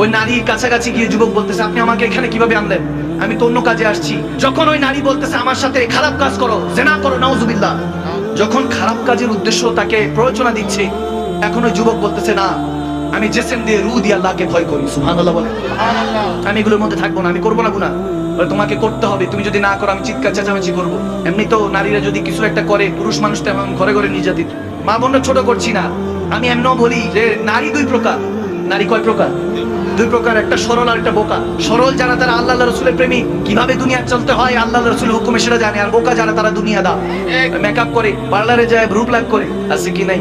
ওই নারীর কাছাকাছি গিয়ে যুবক বলতেছে, আপনি আমাকে এখানে কিভাবে আনলেন? আমি তো অন্য কাজে আসছি। যখন ওই নারী বলতেছে আমার সাথে খারাপ কাজ করো, জিনা করো, নাউজুবিল্লাহ, যখন খারাপ কাজের উদ্দেশ্য তাকে প্ররোচনা দিচ্ছে, এখন ওই যুবক বলতেছে, না, আমি জিসম দিয়ে রূহ দিয়ে আল্লাহকে ভয় করি। সুবহানাল্লাহ বলে, আমি এগুলোর মধ্যে থাকবো না, আমি করবো না গুনাহ। বলে তোমাকে করতে হবে, তুমি যদি না করো আমি চিৎকার চেঁচামেচি করবো। এমনি তো নারীরা যদি কিছু একটা করে, পুরুষ মানুষ তো এমন ঘরে ঘরে নির্যাতিত। মা বোনরা ছোট করছি না, আমি এমনও বলি যে নারী দুই প্রকার। নারী কয় প্রকার? দুই প্রকার, একটা সরল আর একটা বোকা। সরল যারা, তারা আল্লাহ রাসূলের প্রেমিক, কিভাবে দুনিয়া চলতে হয় আল্লাহ রাসূলের হুকুমে সেটা জানে। আর বোকা যারা, তারা দুনিয়াদার, মেকআপ করে, পার্লারে যায়, রূপ লাভ করে। আছে কি নাই?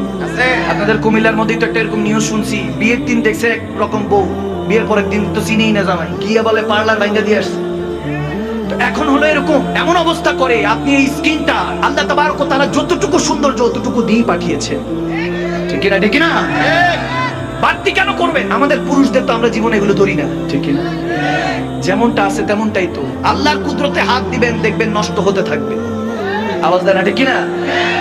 আপনাদের কুমিল্লার মধ্যে তো একটা এরকম নিউজ শুনছি, বিয়ের দিন দেখছে একরকম বউ, বিয়ের পরের দিন তো চিনেই না জামাই, গিয়ে বলে পার্লার ভাঙা দিয়ে আসছে। এখন হলো এরকম, এমন অবস্থা করে, আপনি এই স্কিনটা আল্লাহ তাবারক ওয়া তাআলা যতটুকু সুন্দর, যতটুকু দিয়ে পাঠিয়েছে, ঠিক না? ঠিক না? বাড়তি কেন করবেন? আমাদের পুরুষদের তো আমরা জীবনে এগুলো ধরি না, ঠিক না? যেমনটা আছে তেমনটাই তো। আল্লাহর কুদরতে হাত দিবেন, দেখবেন নষ্ট হতে থাকবে। আওয়াজ দেন না, ঠিক না?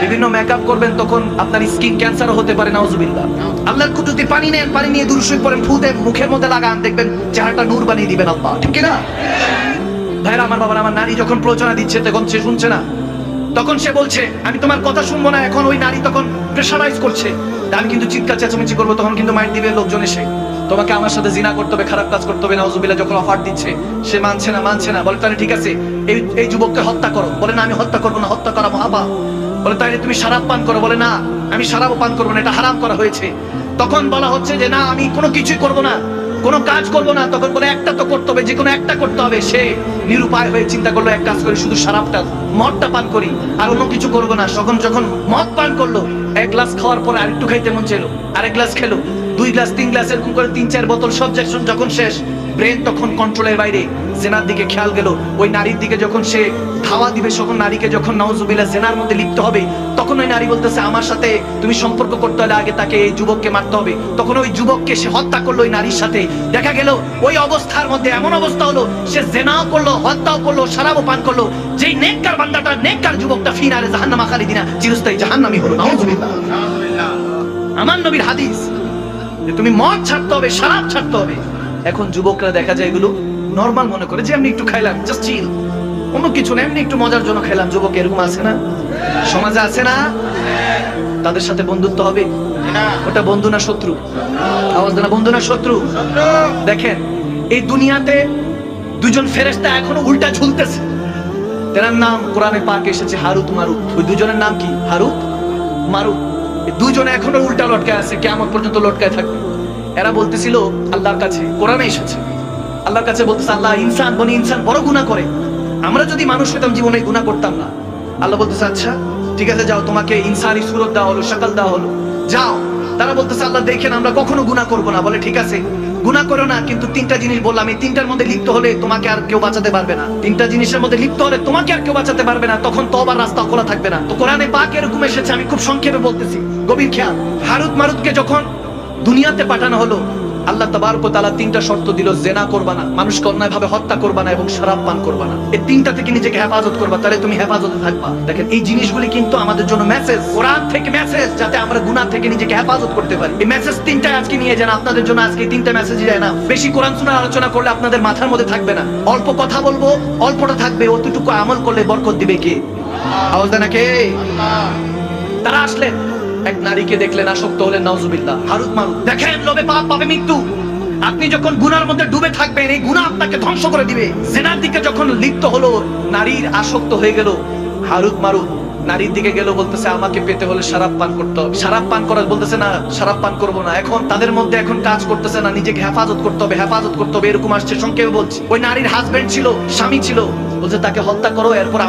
বিভিন্ন মেকআপ করবেন, তখন আপনার স্কিন ক্যান্সারও হতে পারে, নাউজুবিল্লাহ। আল্লাহর কুদরতে পানি নেন, পানি নিয়ে দুরূদ পড়েন, ফু দেন, মুখের মধ্যে লাগান, দেখবেন চেহারাটা নূর বানিয়ে দিবেন আল্লাহ, ঠিক না? ভাইরা আমার, বাবা আমার, নারী যখন প্ররোচনা দিচ্ছে তখন সে শুনছে না, তখন সে বলছে আমি তোমার কথা শুনবো না। এখন ওই নারী তখন প্রেশারাইজ করছে, আমি কিন্তু চিৎকার চেঁচামেচি করবো, তখন কিন্তু মাইর দিবে লোকজন এসে, তোমাকে আমার সাথে জিনা করতে হবে, খারাপ কাজ করতে হবে, নাউজুবিল্লাহ। যখন অফার দিচ্ছে, সে মানছে না, বলে তাহলে ঠিক আছে এই যুবককে হত্যা করো। বলে না, আমি হত্যা করবো না, হত্যা করা মহাপাপ। বলে তাহলে তুমি শরাব পান করো। বলে না, আমি শরাবও পান করবো না, এটা হারাম করা হয়েছে। তখন বলা হচ্ছে যে না, আমি কোনো কিছুই করবো না, কোনো কাজ করবো না। তখন বলে একটা তো করতে হবে, যে কোনো একটা করতে হবে। সে নিরুপায় হয়ে চিন্তা করলো, এক কাজ করি, শুধু শরাবটা, মদটা পান করি, আর অন্য কিছু করবো না। যখন মদ পান করলো, এক গ্লাস খাওয়ার পরে আরেকটু খাইতে মন চাইলো, আরেক গ্লাস খেলো, 2 গ্লাস 3 গ্লাস, এরকম করে 3-4 বোতল সব যখন শেষ, ব্রেন তখন কন্ট্রোলের বাইরে, জেনার দিকে খেয়াল গেল। ওই নারীর দিকে যখন সে ধাওয়া দিবে, যখন নারীকে যখন নাউজুবিল্লাহ জেনার মধ্যে লিপ্ত হবে, তখন ওই নারী বলতেছে আমার সাথে তুমি সম্পর্ক করতে হলে আগে তাকে, এই যুবককে মারতে হবে। তখন ওই যুবককে সে হত্যা করলো ওই নারীর সাথে। দেখা গেল ওই অবস্থার মধ্যে এমন অবস্থা হলো, সে জেনাও করলো, হত্যাও করলো, শরাবও পান করলো। যেই নেককার বান্দাটা, নেককার যুবকটা ফিনারে জাহান্নামে খালিদিনা, চিরস্থায়ী জাহান্নামী হলো, নাউজুবিল্লাহ। আমার নবীর হাদিস যে তুমি মদ ছাড়তে হবে, শরাব ছাড়তে হবে। এখন যুবকরা দেখা যায় এগুলো নরমাল মনে করে, যে আমি একটু খাইলাম, জাস্ট চিল, অন্য কিছু না, এমনি একটু মজার জন্য খাইলাম। যুবক এরকম আছে না? সমাজে আছে না? তাদের সাথে বন্ধুত্ব হবে? ওটা বন্ধু না শত্রু? আওয়াজ দেন, বন্ধু না শত্রু? দেখেন, এই দুনিয়াতে দুজন ফেরেশতা এখনো উল্টা ঝুলতেছে। তার নাম কোরআনে পাকে এসেছে হারুত মারুত। ওই দুজনের নাম কি? হারুত মারুত। এই দুজনে এখনো উল্টা লটকায় আছে, কিয়ামত পর্যন্ত লটকায় থাকবে। এরা বলতেছিল আল্লাহর কাছে, কোরআনে এসেছে, আল্লাহর কাছে বলতেছে, আল্লাহ, ইনসান বনি ইনসান বড় গুনাহ করে, আমরা যদি মানুষ হতাম জীবনে গুনাহ করতাম না। আল্লাহ বলতেছে আচ্ছা ঠিক আছে, যাও, তোমাকে ইনসানি সুরত দেওয়া হলো, শাকল দেওয়া হলো, যাও। তারা বলতেছে আল্লাহ দেখেন আমরা কখনো গুনাহ করব না। বলে ঠিক আছে, গুনাহ করো না, কিন্তু 3টা জিনিস বললাম, এই 3টার মধ্যে লিপ্ত হলে তোমাকে আর কেউ বাঁচাতে পারবে না। 3টা জিনিসের মধ্যে লিপ্ত হলে তোমাকে আর কেউ বাঁচাতে পারবে না, তখন তওবার রাস্তা খোলা থাকবে না। তো কোরআনে পাক এরকম এসেছে, আমি খুব সংক্ষেপে বলতেছি, গভীর খেয়াল। হারুত মারুতকে যখন দুনিয়াতে পাঠানো হলো, আল্লাহ তাবারক ওয়া তাআলা 3টা শর্ত দিল, জিনা করবা না, মানুষকে অন্যায়ভাবে হত্যা করবা না, এবং শরাব পান করবা না। এই 3টা থেকে নিজেকে হেফাজত করবা, তাহলে তুমি হেফাজতে থাকবা। দেখেন, এই জিনিসগুলি কিন্তু আমাদের জন্য মেসেজ, কোরআন থেকে মেসেজ, যাতে আমরা গুনাহ থেকে নিজেকে হেফাজত করতে পারি। এই মেসেজ 3টাই আজকে নিয়ে যান আপনাদের জন্য। আজকে 3টা মেসেজই যায় না। বেশি কোরআন শোনার আলোচনা করলে আপনাদের মাথার মধ্যে থাকবে না। অল্প কথা বলবো, অল্পটা থাকবে, অতটুকু আমল করলে বরকত দিবে কে? আওয়াজ দেন কে? আল্লাহ। তারা আসলেন, এক নারীকে দেখলেন, আসক্ত হলেন, নাউজুবিল্লাহ। হারুত মারুত। দেখেন, লোভে পাপ, পাবে মৃত্যু। আপনি যখন গুনার মধ্যে ডুবে থাকবেন, এই গুনাহ আপনাকে ধ্বংস করে দিবে। জিনার দিকে যখন লিপ্ত হলো, নারীর আসক্ত হয়ে গেল, হারুত মারুত নারীর দিকে গেল, বলতেছে আমাকে পেতে হলে শরাব পান করতে হবে। শরাব পান করা বলতেছে না, শরাব পান করবো না। এখন তাদের মধ্যে এখন কাজ করতেছে না, নিজেকে হেফাজত করতে হবে, হেফাজত করতে হবে, এরকম আসছে। সংক্ষেপে বলছি, ওই নারীর হাজবেন্ড ছিল, স্বামী ছিল, বলছে তাকে হত্যা করো, এরপর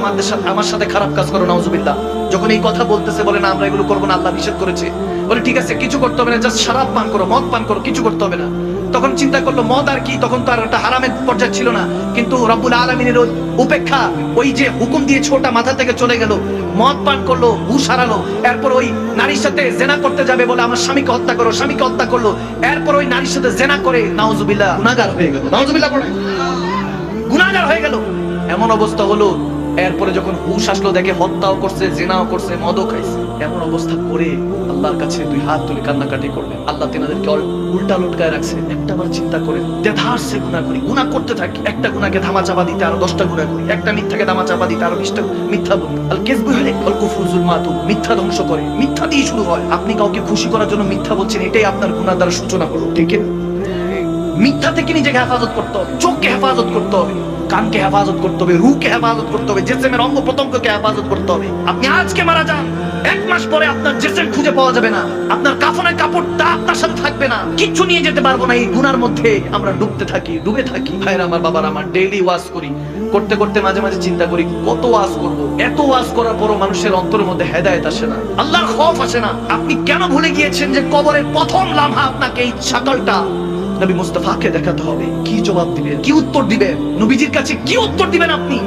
আমার সাথে খারাপ কাজ করো, নাউজুবিল্লাহ। যখন এই কথা বলতেছে, বলে না আমরা এগুলো করবো না, আল্লাহ নিষেধ করেছে। বলে ঠিক আছে, কিছু করতে হবে না, জাস্ট শরাব পান করো, মদ পান করো, কিছু করতে হবে না। তখন চিন্তা করলো মদ আর কি, তখন তো আর একটা হারামের পর্যায়ে ছিল না। কিন্তু রব্বুল আলামিনের উপেক্ষা, ওই যে হুকুম দিয়ে ছোটা মাথা থেকে চলে গেল, মদ পান করলো, হুশ হারালো, এরপর ওই নারীর সাথে জেনা করতে যাবে বলে আমার স্বামীকে হত্যা করো, স্বামীকে হত্যা করলো, এরপর ওই নারীর সাথে জেনা করে নাউজুবিল্লাহ গুনাহগার হয়ে গেল, নাউজুবিল্লাহ পড়ে গুনাহগার হয়ে গেল। এমন অবস্থা হলো, এরপরে যখন হুশ আসলো দেখে হত্যাও করছে, জিনাও করছে, মদও খাইছে। এমন অবস্থা করে আল্লাহর কাছে দুই হাত তুলে কান্নাকাটি করলেন। আল্লাহ তেনাদেরকে উল্টা লটকায় রাখছে। একটা বার চিন্তা করেন, দেধারসে গুনাহ করি, গুনাহ করতে থাকি, একটা গুনাহকে ধামা চাপা দিতে আরো 10টা গুনাহ করি, একটা মিথ্যাকে ধামা চাপা দিতে আরো 20টা মিথ্যা বলি। আল কিযবু হলে আল কুফরু যুলমাতু, মিথ্যা ধ্বংস করে, মিথ্যা দিয়ে শুরু হয়। আপনি কাউকে খুশি করার জন্য মিথ্যা বলছেন, এটাই আপনার গুনাহ দ্বারা সূচনা হলো, ঠিক না? মিথ্যা থেকে নিজেকে হেফাজত করতে হবে, চোখকে হেফাজত করতে হবে, কানকে হেফাজত করতে হবে, রুহকে হেফাজত করতে হবে, জিসমের অঙ্গ প্রত্যঙ্গকে হেফাজত করতে হবে। আপনি আজকে মারা যান, 1 মাস পরে আপনার জিসম খুঁজে পাওয়া যাবে না, আপনার কাফনের কাপড়টা আপনার সাথে থাকবে না, কিচ্ছু নিয়ে যেতে পারবো না। এই গুনার মধ্যে আমরা ডুবে থাকি। ভাইরা আমার, বাবার আমার, ডেইলি ওয়াজ করি, করতে করতে মাঝে মাঝে চিন্তা করি কত ওয়াজ করব। এত ওয়াজ করার পরও মানুষের অন্তরের মধ্যে হেদায়েত আসে না, আল্লাহর খৌফ আসে না। আপনি কেন ভুলে গিয়েছেন যে কবরের প্রথম লামহা আপনাকে এই শাকলটা নবী মুস্তাফাকে দেখাতে হবে? কি জবাব দিবেন, কি উত্তর দিবেন? নবীজির কাছে কি উত্তর দিবেন আপনি?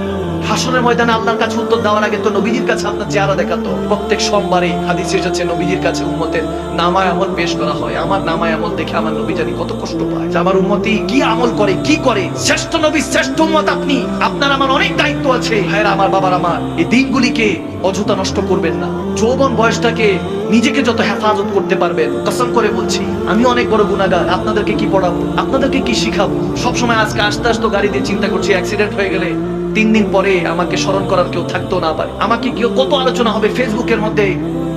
হাসরের ময়দানে আল্লাহর কাছে উত্তর দেওয়ার আগে তো নবীজির কাছে আপনার চেহারা দেখাতো। প্রত্যেক সোমবারে হাদিসে এসেছে নবীজির কাছে উম্মতের নামায় আমল পেশ করা হয়। আমার নামায় আমল দেখে আমার নবী জানি কত কষ্ট পায় যে আমার উম্মতি কি আমল করে, কি করে। শ্রেষ্ঠ নবী, শ্রেষ্ঠ উম্মত আপনি, আপনার আমার অনেক দায়িত্ব আছে। ভাইরা আমার, বাবার আমার, এই দিনগুলিকে অযথা নষ্ট করবেন না। যৌবন বয়সটাকে নিজেকে যত হেফাজত করতে পারবেন, কসম করে বলছি আমি অনেক বড় গুনাহগার। আপনাদেরকে কি পড়াবো, আপনাদেরকে কি শিখাবো? সবসময় আজকে আস্তে আস্তে গাড়ি দিয়ে চিন্তা করছি, অ্যাক্সিডেন্ট হয়ে গেলে 3 দিন পরে আমাকে স্মরণ করার কেউ থাকতো না পারে, আমাকে কেউ কত আলোচনা হবে ফেসবুকের মধ্যে,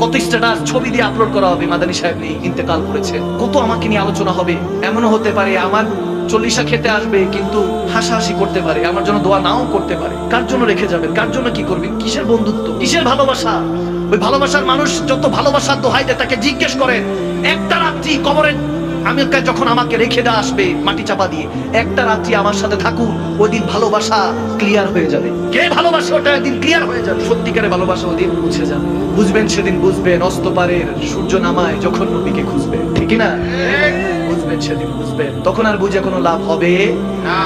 কত স্ট্যাটাস ছবি দিয়ে আপলোড করা হবে, মাদানী সাহেব নেই, ইন্তেকাল করেছে, কত আমাকে নিয়ে আলোচনা হবে। এমনও হতে পারে আমার 40 খেতে আসবে কিন্তু হাসাহাসি করতে পারে, আমার জন্য দোয়া নাও করতে পারে। কার জন্য রেখে যাবেন, কার জন্য কি করবেন? কিসের বন্ধুত্ব, কিসের ভালোবাসা? ওই ভালোবাসার মানুষ যত ভালোবাসার দোহাই দেয় তাকে জিজ্ঞেস করেন, একটা রাত্রি কবরে আমি যখন আমাকে রেখে দেওয়া আসবে মাটি চাপা দিয়ে, একটা রাত্রি আমার সাথে থাকুন, ওই দিন ভালোবাসা ক্লিয়ার হয়ে যাবে। কে ভালোবাসা ওটা একদিন ক্লিয়ার হয়ে যাবে, সত্যিকারের ভালোবাসা ওই দিন বুঝে যাবে। বুঝবেন সেদিন, বুঝবেন অস্তপারের সূর্য নামায় যখন নবীকে খুঁজবে, ঠিক না? বুঝবেন সেদিন, বুঝবেন। তখন আর বুঝে কোনো লাভ হবে না।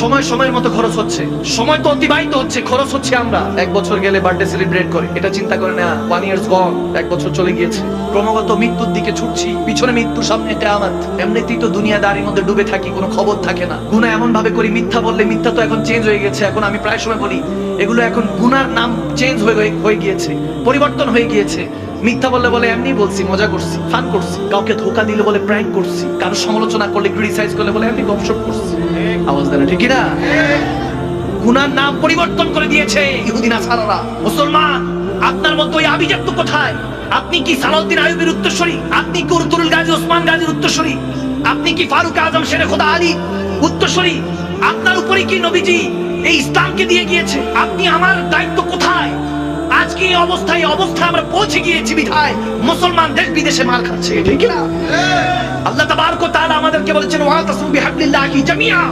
সময় সময়ের মতো খরচ হচ্ছে, সময় তো অতিবাহিত হচ্ছে, খরচ হচ্ছে। আমরা 1 বছর গেলে বার্থডে সেলিব্রেট করি, এটা চিন্তা করে না 1 year gone, 1 বছর চলে গিয়েছে, ক্রমাগত মৃত্যুর দিকে ছুটছি, পিছনে মৃত্যু, সামনে কিয়ামত। এমনিতেই তো দুনিয়াদারির মধ্যে ডুবে থাকি, কোনো খবর থাকে না। গুনাহ এমন ভাবে করি, মিথ্যা বললে, মিথ্যা তো এখন চেঞ্জ হয়ে গেছে, এখন আমি প্রায় সময় বলি এগুলো এখন গুনার নাম চেঞ্জ হয়ে গিয়েছে, পরিবর্তন হয়ে গিয়েছে। মিথ্যা বললে বলে এমনি বলছি, মজা করছি, ফান করছি, কাউকে ধোকা দিলে বলে প্র্যাঙ্ক করছি, কারো সমালোচনা করলে, ক্রিটিসাইজ করলে বলে এমনি গপশপ করছি। আওয়াজ দেন ঠিক না? গুনার নাম পরিবর্তন করে দিয়েছে ইহুদি নাসারারা। মুসলমান, আপনার মতো ওই আভিজাত্য কোথায়? আপনি কি সালাউদ্দিন আইয়ুবীর উত্তরসূরি? আপনি কি উরতুল গাজী ওসমান গাজীর উত্তরসূরি? আপনি কি ফারুক আজম শেরে খোদা আলী উত্তরসূরি? আপনার উপরে কি নবীজি এই ইসলামকে দিয়ে গিয়েছে? আপনি, আমার দায়িত্ব কোথায়? আজকে এই অবস্থায় আমরা পৌঁছে গিয়েছি বিধায় মুসলমান দেশ বিদেশে মার খাচ্ছে, ঠিক না? আল্লাহ তাবারক ওয়া তাআলা আমাদেরকে বলেছেন ওয়াতাসিমু বিহাবলিল্লাহি জামিআ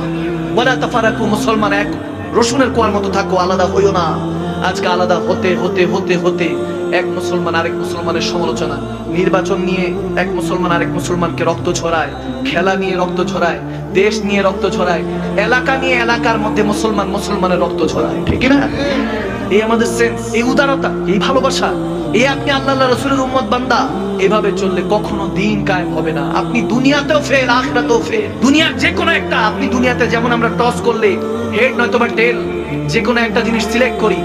ওয়ালা তাফারাকু। মুসলমান এক রসুনের কোয়ার মতো থাকো, আলাদা হইও না। আজকে আলাদা হতে হতে হতে হতে এক মুসলমান আরেক মুসলমানের সমালোচনা, নির্বাচন নিয়ে এক মুসলমান আরেক মুসলমানকে রক্ত ছড়ায়, খেলা নিয়ে রক্ত ছড়ায়, দেশ নিয়ে রক্ত ছড়ায়, এলাকা নিয়ে এলাকার মধ্যে মুসলমানের রক্ত ছড়ায়, ঠিক না? এই আমাদের সেন্স, এই উদারতা, এই ভালোবাসা, এই আপনি আল্লাহ রাসূলের উম্মত বান্দা। এভাবে চললে কখনো দিন কায়েম হবে না। আপনি দুনিয়াতেও ফেল, আখিরাতেও ফেল। দুনিয়ার যে কোনো একটা, আপনি দুনিয়াতে যেমন আমরা টস করলে হেড নয়তো বা টেল, যে কোনো একটা জিনিস সিলেক্ট করি,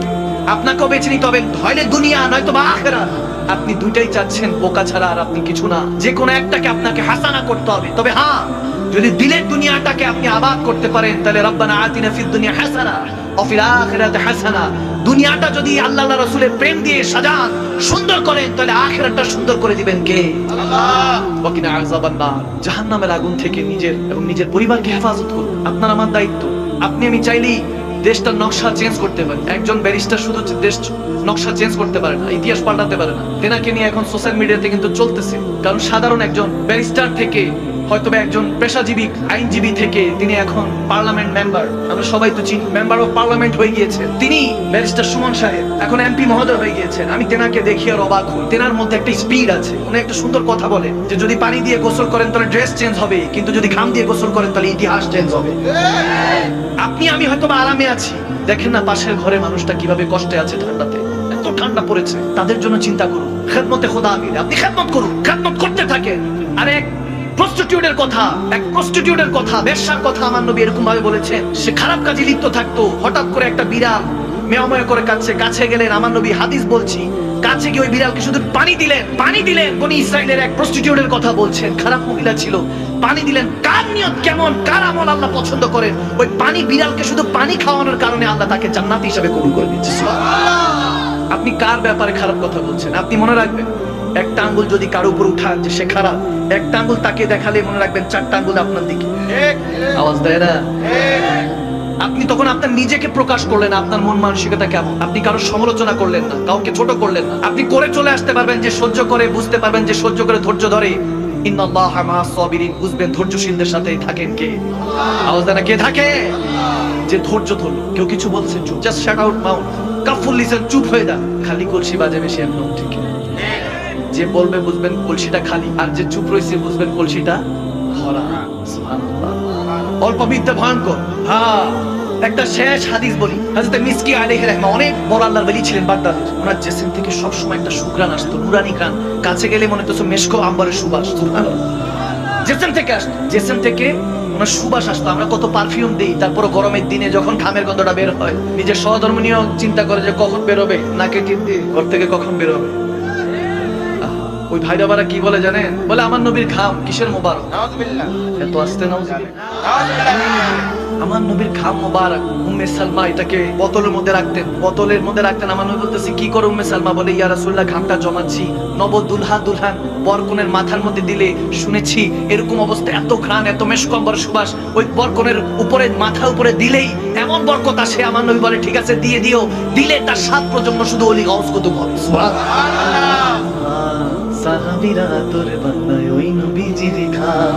আপনাকেও বেছে নিতে হবে, হয় দুনিয়া নয়তো বা আখিরাত। আপনি দুইটাই চাচ্ছেন, বোকা ছাড়া আর আপনি কিছু না। যে কোনো একটাকে আপনাকে হাসানা করতে হবে। তবে হ্যাঁ, যদি দিলের দুনিয়াটাকে আপনি আবাদ করতে পারেন, তাহলে রব্বানা আতিনা ফিদ দুনিয়া হাসানা ওয়া ফিল আখিরাতি হাসানা। দুনিয়াটা যদি আল্লাহর রাসূলের প্রেম দিয়ে সাজান, সুন্দর করেন, তাহলে আখিরাতটা সুন্দর করে দিবেন কে? আল্লাহ। ওয়া কিনা আযাবান নার, জাহান্নামের আগুন থেকে নিজের এবং নিজের পরিবারকে হেফাজত করুন। আপনার আমার দায়িত্ব। আপনি আমি চাইলেই দেশটার নকশা চেঞ্জ করতে পারি। একজন ব্যারিস্টার শুধু দেশ নকশা চেঞ্জ করতে পারে না, ইতিহাস পাল্টাতে পারে না। তেনাকে নিয়ে এখন সোশ্যাল মিডিয়াতে কিন্তু চলতেছে, কারণ সাধারণ একজন ব্যারিস্টার থেকে হয়তো একজন পেশাজীবী আইনজীবী থেকে তিনি এখন পার্লামেন্ট মেম্বার, আমরা সবাই তো চিনি, মেম্বার অফ পার্লামেন্ট হয়ে গিয়েছে। তিনি ব্যারিস্টার সুমন সাহেব এখন এমপি মহোদয় হয়ে গিয়েছেন। আমি তেনাকে দেখি আর অবাক হই, তেনার মধ্যে একটা স্পিড আছে। উনি একটা সুন্দর কথা বলেন যে যদি পানি দিয়ে গোসল করেন তাহলে ড্রেস চেঞ্জ হবে, কিন্তু যদি ঘাম দিয়ে গোসল করেন তাহলে ইতিহাস চেঞ্জ হবে। আপনি আমি হয়তো বা আরামে আছি, দেখেন না পাশের ঘরে মানুষটা কিভাবে কষ্টে আছে, ঠান্ডাতে এত ঠান্ডা পড়েছে, তাদের জন্য চিন্তা করুন। খেদমতে খোদা আমির, আপনি খেদমত করুন, খেদমত করতে থাকেন। আর এক প্রস্টিটিউটের কথা, বেশ্যার কথা আমার নবী এরকম ভাবে বলেছেন, সে খারাপ কাজে লিপ্ত থাকতো, হঠাৎ করে একটা বিড়াল মেয়ময় করে কাছে গেলেন, আমার নবী হাদিস বলছি, কাছে গিয়ে ওই বিড়ালকে শুধু পানি দিলেন। বনি ইসরাইলের এক প্রস্টিটিউটের কথা বলছেন, খারাপ মহিলা ছিল, পানি দিলেন। কার নিয়ত কেমন, কার আমল আল্লাহ পছন্দ করেন, ওই পানি বিড়ালকে শুধু পানি খাওয়ানোর কারণে আল্লাহ তাকে জান্নাতি হিসেবে কবুল করে দিয়েছে। আপনি কার ব্যাপারে খারাপ কথা বলছেন? আপনি মনে রাখবেন, একটা আঙ্গুল যদি কারো উপর উঠান যে সে খারাপ, একটা আঙ্গুল তাকে দেখালে মনে রাখবেন 4টা আঙ্গুল আপনার দিকে। আওয়াজ দেয় না? আপনি তখন আপনার নিজেকে প্রকাশ করলেন, আপনার মন মানসিকতা কেমন। আপনি কারো সমালোচনা করলেন না, কাউকে ছোট করলেন না। আপনি করে চলে আসতে পারবেন, যে সহ্য করে, বুঝতে পারবেন যে সহ্য করে, ধৈর্য ধরে। ইন্নাল্লাহা মা'আস সাবিরিন, বুঝবেন ধৈর্যশীলদের সাথেই থাকেন কে। আওয়াজ দেয় না? কে থাকে? যে ধৈর্য ধরলো। কেউ কিছু বলছে চুপ, just shut out mouth, careful listen, চুপ হয়ে যান। খালি কলসি বাজে বেশি একদম ঠিক। যে বলবে বুঝবেন কলসিটা খালি, আর যে চুপ রয়েছে বুঝবেন কলসিটা ভরা। সুবহানাল্লাহ। অল্প বিদ্যা ভয়ঙ্কর। হ্যাঁ, একটা শেষ হাদিস বলি। হযরত মিসকি আলাইহির রহমা অনেক বড় আল্লাহর ওলি ছিলেন বাগদাদের। ওনার জিসম থেকে সব সময় একটা সুঘ্রাণ আসতো, নুরানি ঘ্রাণ। কাছে গেলে মনে হতো মেশকো আম্বরের সুবাস। সুবহানাল্লাহ। জিসম থেকে আসতো, জিসম থেকে ওনার সুবাস আসতো। আমরা কত পারফিউম দেই, তারপর গরমের দিনে যখন ঘামের গন্ধটা বের হয়, নিজের সহধর্মিণীও চিন্তা করে যে কখন বেরোবে, নাকে টিপ দিয়ে ঘর থেকে কখন বেরোবে। ওই ভাইরা বারা কি বলে জানেন? বলে আমার নবীর ঘাম কিসের মোবারক। নাউযুবিল্লাহ। এত আস্তে নাউযুবিল্লাহ। আমার নবীর ঘাম মোবারক। উম্মে সালমা এটাকে বোতলের মধ্যে রাখতেন। আমার নবী বলতেছে কি করে উম্মে সালমা? বলে ইয়া রাসূলুল্লাহ, ঘামটা জমাচ্ছি, নব দুলহান বরকনের মাথার মধ্যে দিলে শুনেছি এরকম অবস্থা, এত ঘ্রাণ, এত মেশকম্বর সুবাস, ওই বরকনের উপরে, মাথার উপরে দিলেই এমন বরকত আসে। আমার নবী বলে ঠিক আছে দিয়ে দিও, দিলে তার 7 প্রজন্ম শুধু ওলি গাউস কুতুব হবে। সুবহানাল্লাহ। সাহাবীরা তোর বান্দায় ওই নবীজির ঘাম